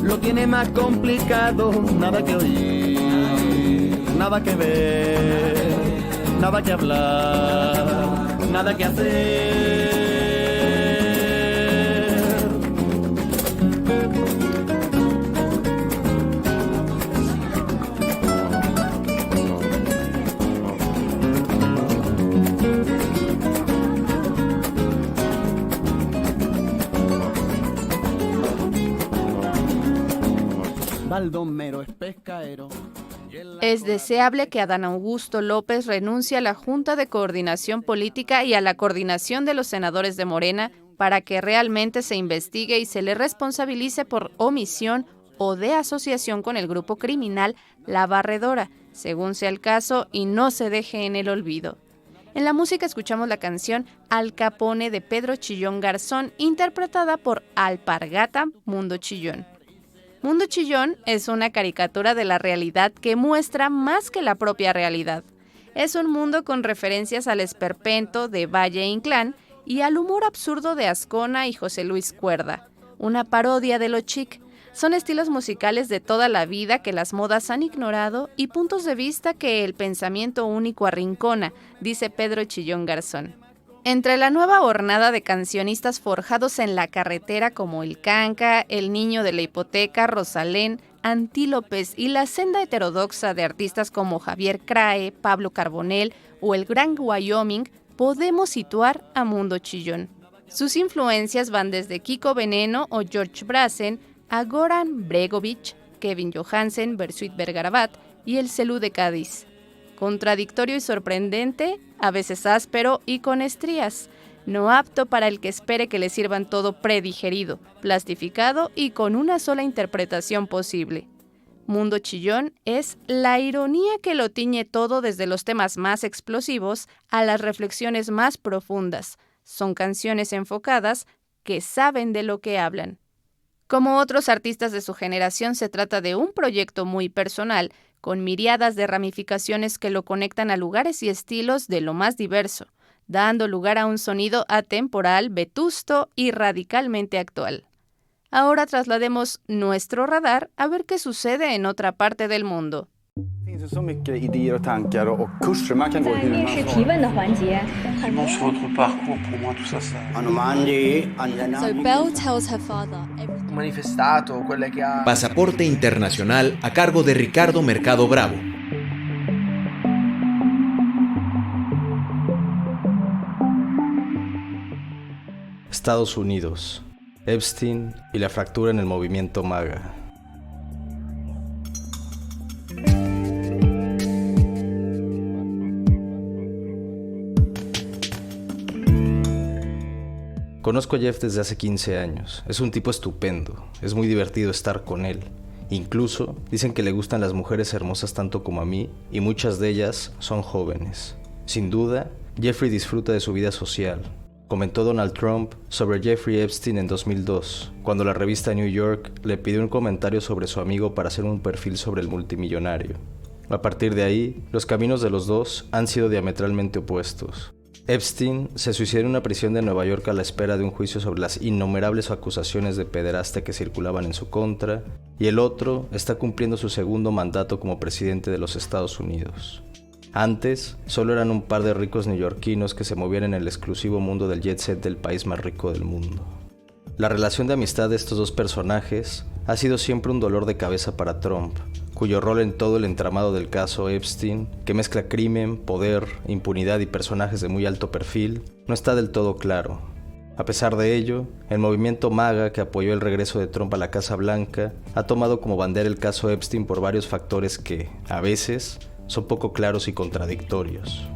lo tiene más complicado. Nada que oír, nada que ver, nada que hablar, nada que hacer. Baldomero es pescaero. Es deseable que Adán Augusto López renuncie a la Junta de Coordinación Política y a la coordinación de los senadores de Morena para que realmente se investigue y se le responsabilice por omisión o de asociación con el grupo criminal La Barredora, según sea el caso, y no se deje en el olvido. En la música escuchamos la canción Al Capone de Pedro Chillón Garzón, interpretada por Alpargata Mundo Chillón. Mundo Chillón es una caricatura de la realidad que muestra más que la propia realidad. Es un mundo con referencias al esperpento de Valle Inclán y al humor absurdo de Azcona y José Luis Cuerda, una parodia de lo chic. Son estilos musicales de toda la vida que las modas han ignorado y puntos de vista que el pensamiento único arrincona, dice Pedro Chillón Garzón. Entre la nueva hornada de cancionistas forjados en la carretera como El Canca, El Niño de la Hipoteca, Rosalén, Antílopes y la senda heterodoxa de artistas como Javier Crae, Pablo Carbonell o el Gran Wyoming, podemos situar a Mundo Chillón. Sus influencias van desde Kiko Veneno o George Brazen a Goran Bregovic, Kevin Johansen, Bersuit Vergarabat y el Celú de Cádiz. Contradictorio y sorprendente, a veces áspero y con estrías, no apto para el que espere que le sirvan todo predigerido, plastificado y con una sola interpretación posible. Mundo Chillón es la ironía que lo tiñe todo desde los temas más explosivos a las reflexiones más profundas. Son canciones enfocadas que saben de lo que hablan. Como otros artistas de su generación, se trata de un proyecto muy personal, con miriadas de ramificaciones que lo conectan a lugares y estilos de lo más diverso, dando lugar a un sonido atemporal, vetusto y radicalmente actual. Ahora traslademos nuestro radar a ver qué sucede en otra parte del mundo. Så mycket idéer och tankar och kurser man kan gå hur man vill. Sur votre parcours, pour moi tout ça. So Belle tells her father. Un manifestato, quelle che ha. Pasaporte Internacional a cargo de Ricardo Mercado Bravo. Estados Unidos, Epstein y la fractura en el movimiento MAGA. Conozco a Jeff desde hace 15 años. Es un tipo estupendo. Es muy divertido estar con él. Incluso dicen que le gustan las mujeres hermosas tanto como a mí, y muchas de ellas son jóvenes. Sin duda, Jeffrey disfruta de su vida social. Comentó Donald Trump sobre Jeffrey Epstein en 2002, cuando la revista New York le pidió un comentario sobre su amigo para hacer un perfil sobre el multimillonario. A partir de ahí, los caminos de los dos han sido diametralmente opuestos. Epstein se suicidó en una prisión de Nueva York a la espera de un juicio sobre las innumerables acusaciones de pederastia que circulaban en su contra, y el otro está cumpliendo su segundo mandato como presidente de los Estados Unidos. Antes, solo eran un par de ricos neoyorquinos que se movían en el exclusivo mundo del jet set del país más rico del mundo. La relación de amistad de estos dos personajes ha sido siempre un dolor de cabeza para Trump, cuyo rol en todo el entramado del caso Epstein, que mezcla crimen, poder, impunidad y personajes de muy alto perfil, no está del todo claro. A pesar de ello, el movimiento MAGA, que apoyó el regreso de Trump a la Casa Blanca, ha tomado como bandera el caso Epstein por varios factores que, a veces, son poco claros y contradictorios.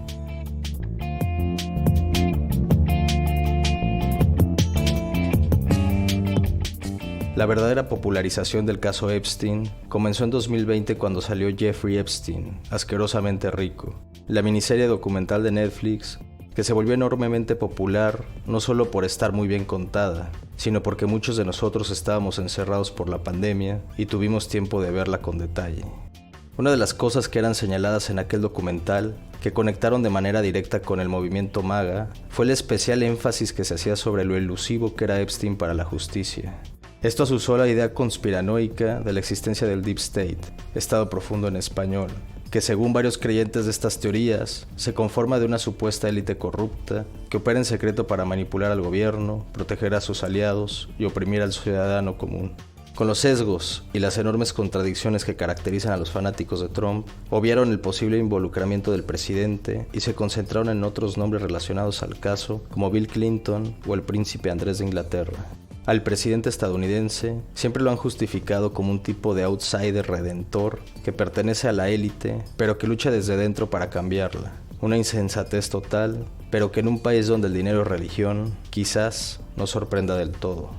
La verdadera popularización del caso Epstein comenzó en 2020 cuando salió Jeffrey Epstein, asquerosamente rico, la miniserie documental de Netflix que se volvió enormemente popular no solo por estar muy bien contada, sino porque muchos de nosotros estábamos encerrados por la pandemia y tuvimos tiempo de verla con detalle. Una de las cosas que eran señaladas en aquel documental, que conectaron de manera directa con el movimiento MAGA, fue el especial énfasis que se hacía sobre lo elusivo que era Epstein para la justicia. Esto asusó la idea conspiranoica de la existencia del Deep State, Estado profundo en español, que según varios creyentes de estas teorías, se conforma de una supuesta élite corrupta que opera en secreto para manipular al gobierno, proteger a sus aliados y oprimir al ciudadano común. Con los sesgos y las enormes contradicciones que caracterizan a los fanáticos de Trump, obviaron el posible involucramiento del presidente y se concentraron en otros nombres relacionados al caso, como Bill Clinton o el príncipe Andrés de Inglaterra. Al presidente estadounidense siempre lo han justificado como un tipo de outsider redentor que pertenece a la élite, pero que lucha desde dentro para cambiarla. Una insensatez total, pero que en un país donde el dinero es religión, quizás no sorprenda del todo.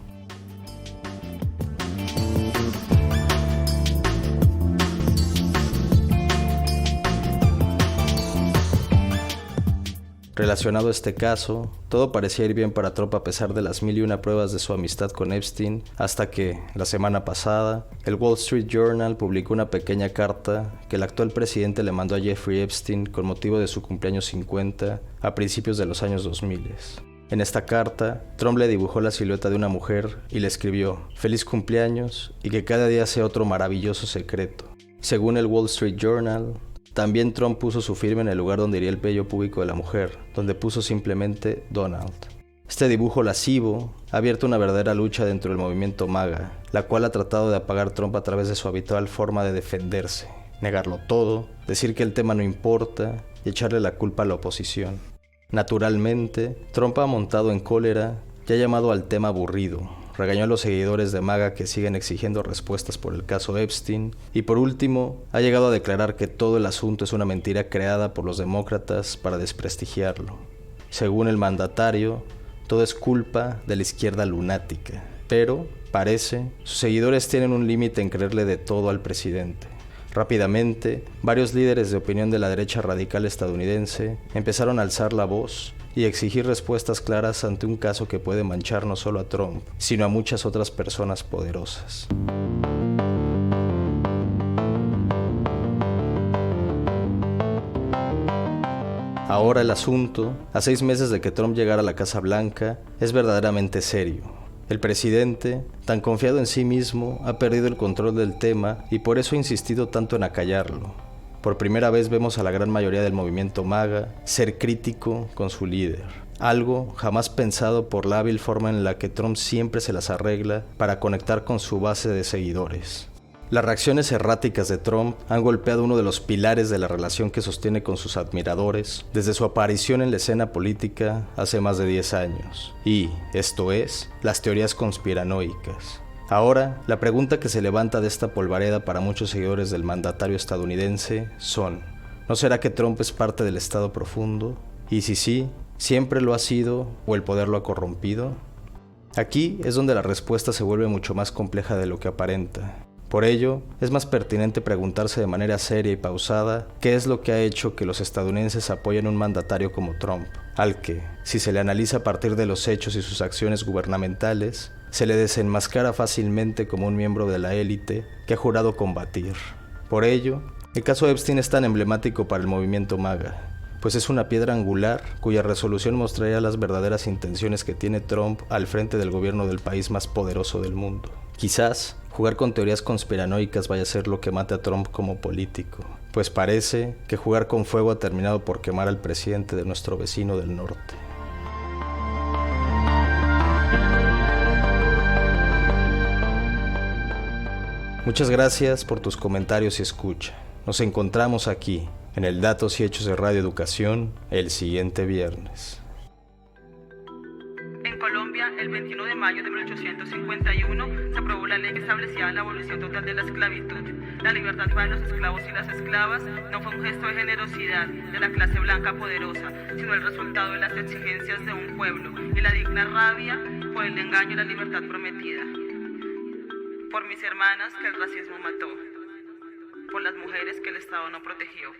Relacionado a este caso, todo parecía ir bien para Trump a pesar de las 1001 pruebas de su amistad con Epstein, hasta que, la semana pasada, el Wall Street Journal publicó una pequeña carta que el actual presidente le mandó a Jeffrey Epstein con motivo de su cumpleaños 50 a principios de los años 2000. En esta carta, Trump le dibujó la silueta de una mujer y le escribió «Feliz cumpleaños y que cada día sea otro maravilloso secreto». Según el Wall Street Journal, también Trump puso su firma en el lugar donde iría el vello púbico de la mujer, donde puso simplemente Donald. Este dibujo lascivo ha abierto una verdadera lucha dentro del movimiento MAGA, la cual ha tratado de apagar Trump a través de su habitual forma de defenderse, negarlo todo, decir que el tema no importa y echarle la culpa a la oposición. Naturalmente, Trump ha montado en cólera y ha llamado al tema aburrido. Regañó a los seguidores de MAGA que siguen exigiendo respuestas por el caso Epstein y por último ha llegado a declarar que todo el asunto es una mentira creada por los demócratas para desprestigiarlo. Según el mandatario, todo es culpa de la izquierda lunática, pero, parece, sus seguidores tienen un límite en creerle de todo al presidente. Rápidamente, varios líderes de opinión de la derecha radical estadounidense empezaron a alzar la voz y exigir respuestas claras ante un caso que puede manchar no solo a Trump, sino a muchas otras personas poderosas. Ahora el asunto, a 6 meses de que Trump llegara a la Casa Blanca, es verdaderamente serio. El presidente, tan confiado en sí mismo, ha perdido el control del tema y por eso ha insistido tanto en acallarlo. Por primera vez vemos a la gran mayoría del movimiento MAGA ser crítico con su líder, algo jamás pensado por la hábil forma en la que Trump siempre se las arregla para conectar con su base de seguidores. Las reacciones erráticas de Trump han golpeado uno de los pilares de la relación que sostiene con sus admiradores desde su aparición en la escena política hace más de 10 años, y, esto es, las teorías conspiranoicas. Ahora, la pregunta que se levanta de esta polvareda para muchos seguidores del mandatario estadounidense son: ¿no será que Trump es parte del Estado profundo? Y si sí, ¿siempre lo ha sido o el poder lo ha corrompido? Aquí es donde la respuesta se vuelve mucho más compleja de lo que aparenta. Por ello, es más pertinente preguntarse de manera seria y pausada qué es lo que ha hecho que los estadounidenses apoyen a un mandatario como Trump, al que, si se le analiza a partir de los hechos y sus acciones gubernamentales, se le desenmascara fácilmente como un miembro de la élite que ha jurado combatir. Por ello, el caso Epstein es tan emblemático para el movimiento MAGA, pues es una piedra angular cuya resolución mostraría las verdaderas intenciones que tiene Trump al frente del gobierno del país más poderoso del mundo. Quizás, jugar con teorías conspiranoicas vaya a ser lo que mate a Trump como político, pues parece que jugar con fuego ha terminado por quemar al presidente de nuestro vecino del norte. Muchas gracias por tus comentarios y escucha. Nos encontramos aquí, en el Datos y Hechos de Radio Educación, el siguiente viernes. En Colombia, el 21 de mayo de 1851, se aprobó la ley que establecía la abolición total de la esclavitud. La libertad para los esclavos y las esclavas no fue un gesto de generosidad de la clase blanca poderosa, sino el resultado de las exigencias de un pueblo y la digna rabia por el engaño y la libertad prometida. por mis hermanas que el racismo mató, por las mujeres que el Estado no protegió.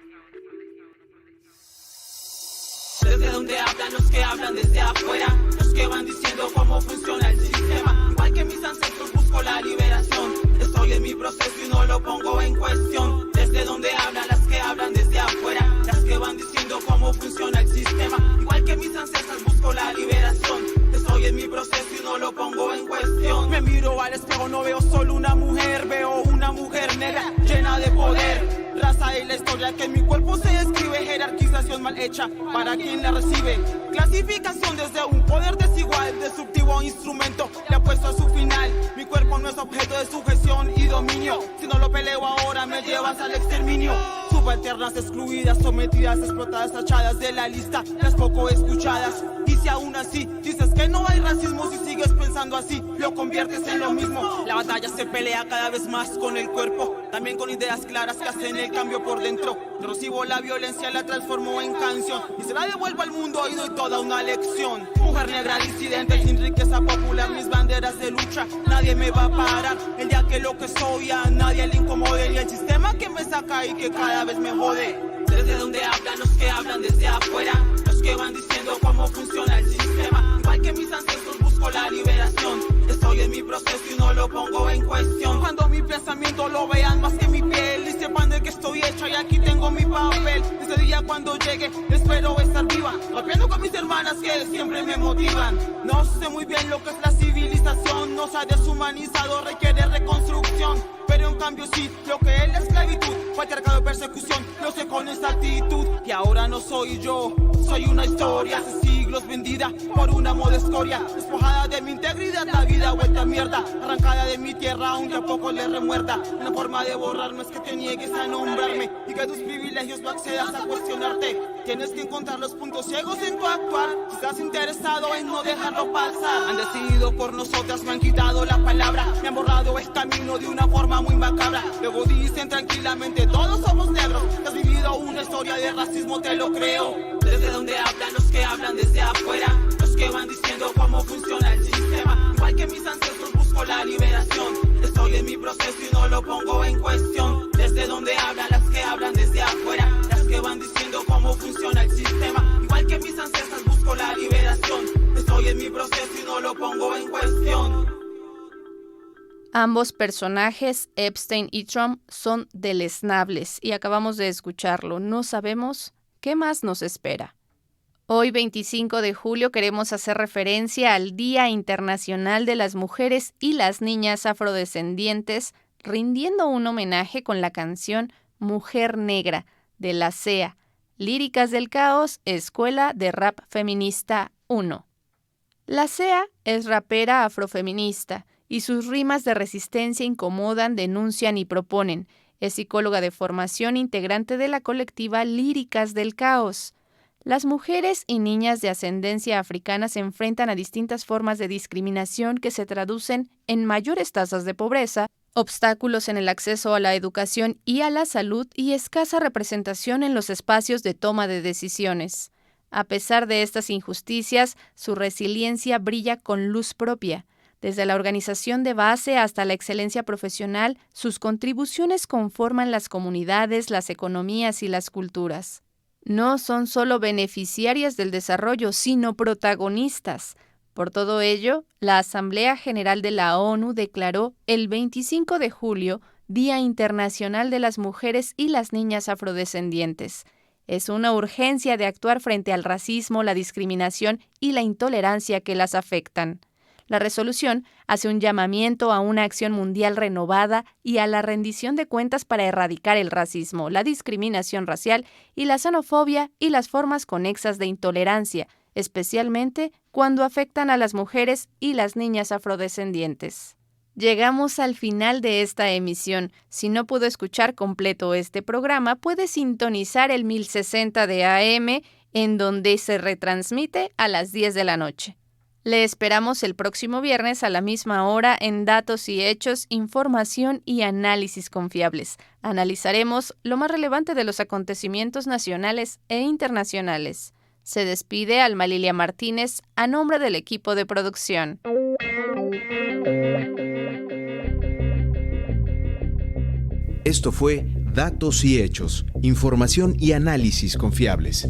Desde donde hablan los que hablan desde afuera, los que van diciendo cómo funciona el sistema. Igual que mis ancestros busco la liberación, estoy en mi proceso y no lo pongo en cuestión. Desde donde hablan las que hablan desde afuera, las que van diciendo cómo funciona el sistema. Igual que mis ancestros busco la liberación, estoy en mi proceso y no lo pongo en cuestión. Me miro al espejo, no veo solo una mujer, veo una mujer negra llena de poder. Raza y la historia que en mi cuerpo se describe, jerarquización mal hecha para quien la recibe. Clasificación desde un poder desigual, destructivo instrumento le apuesto a su final. Mi cuerpo no es objeto de sujeción y dominio, si no lo peleo ahora me llevas al exterminio. Subalternas excluidas, sometidas, explotadas, tachadas de la lista, las poco escuchadas. Y si aún así dices que no hay racismo, si sigues pensando así, lo conviertes en lo mismo. La batalla se pelea cada vez más con el cuerpo, también con ideas claras que hacen el cambio por dentro. Yo recibo la violencia, la transformo en canción y se la devuelvo al mundo y doy toda una lección. Mujer negra disidente sin riqueza popular, mis banderas de lucha, nadie me va a parar. El día que lo que soy a nadie le incomode, y el sistema que me saca y que cada vez me jode. Desde donde hablan los que hablan desde afuera, los que van diciendo cómo funciona el sistema. Igual que mis ancestros busco la liberación, estoy en mi proceso y no lo pongo en cuestión. Cuando mi pensamiento lo vean más que mi piel y sepan de que estoy hecha y aquí tengo mi papel. Ese día cuando llegue espero estar viva, rapeando con mis hermanas que siempre me motivan. No sé muy bien lo que es la civilización, nos ha deshumanizado, requiere reconstrucción. Pero en cambio sí, lo que es la esclavitud, patriarcado de persecución, lo sé con exactitud. Y ahora no soy yo, soy una historia hace siglos vendida por una moda escoria. Despojada de mi integridad, la vida vuelta a mierda, arrancada de mi tierra aunque a poco le remuerda. Una forma de borrarme es que te niegues a nombrarme y que tus privilegios no accedas a cuestionarte. Tienes que encontrar los puntos ciegos en tu actuar, si estás interesado en no dejarlo pasar. Han decidido por nosotras, me han quitado la palabra, me han borrado el camino de una forma muy macabra. Luego dicen tranquilamente todos somos negros, que has vivido una historia de racismo, te lo creo. Desde donde hablan los que hablan desde afuera, los que van diciendo cómo funciona el sistema. Igual que mis ancestros busco la liberación, estoy en mi proceso y no lo pongo en cuestión. Desde donde hablan las que hablan desde afuera, las que van diciendo cómo funciona el sistema. Igual que mis ancestros busco la liberación, estoy en mi proceso y no lo pongo en cuestión. Ambos personajes, Epstein y Trump, son deleznables y acabamos de escucharlo. No sabemos qué más nos espera. Hoy, 25 de julio, queremos hacer referencia al Día Internacional de las Mujeres y las Niñas Afrodescendientes, rindiendo un homenaje con la canción Mujer Negra, de la CEA, Líricas del Caos, Escuela de Rap Feminista 1. La CEA es rapera afrofeminista, y sus rimas de resistencia incomodan, denuncian y proponen. Es psicóloga de formación, integrante de la colectiva Líricas del Caos. Las mujeres y niñas de ascendencia africana se enfrentan a distintas formas de discriminación que se traducen en mayores tasas de pobreza, obstáculos en el acceso a la educación y a la salud y escasa representación en los espacios de toma de decisiones. A pesar de estas injusticias, su resiliencia brilla con luz propia. Desde la organización de base hasta la excelencia profesional, sus contribuciones conforman las comunidades, las economías y las culturas. No son solo beneficiarias del desarrollo, sino protagonistas. Por todo ello, la Asamblea General de la ONU declaró el 25 de julio Día Internacional de las Mujeres y las Niñas Afrodescendientes. Es una urgencia de actuar frente al racismo, la discriminación y la intolerancia que las afectan. La resolución hace un llamamiento a una acción mundial renovada y a la rendición de cuentas para erradicar el racismo, la discriminación racial y la xenofobia y las formas conexas de intolerancia, especialmente cuando afectan a las mujeres y las niñas afrodescendientes. Llegamos al final de esta emisión. Si no pudo escuchar completo este programa, puede sintonizar el 1060 de AM, en donde se retransmite a las 10 de la noche. Le esperamos el próximo viernes a la misma hora en Datos y Hechos, Información y Análisis Confiables. Analizaremos lo más relevante de los acontecimientos nacionales e internacionales. Se despide Alma Lilia Martínez a nombre del equipo de producción. Esto fue Datos y Hechos, información y análisis confiables.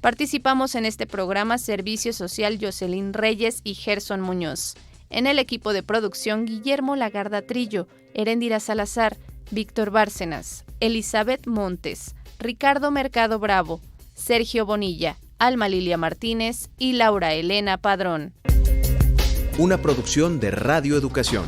Participamos en este programa Servicio Social Jocelyn Reyes y Gerson Muñoz. En el equipo de producción Guillermo Lagarda Trillo, Heréndira Salazar, Víctor Bárcenas, Elizabeth Montes, Ricardo Mercado Bravo, Sergio Bonilla, Alma Lilia Martínez y Laura Elena Padrón. Una producción de Radio Educación.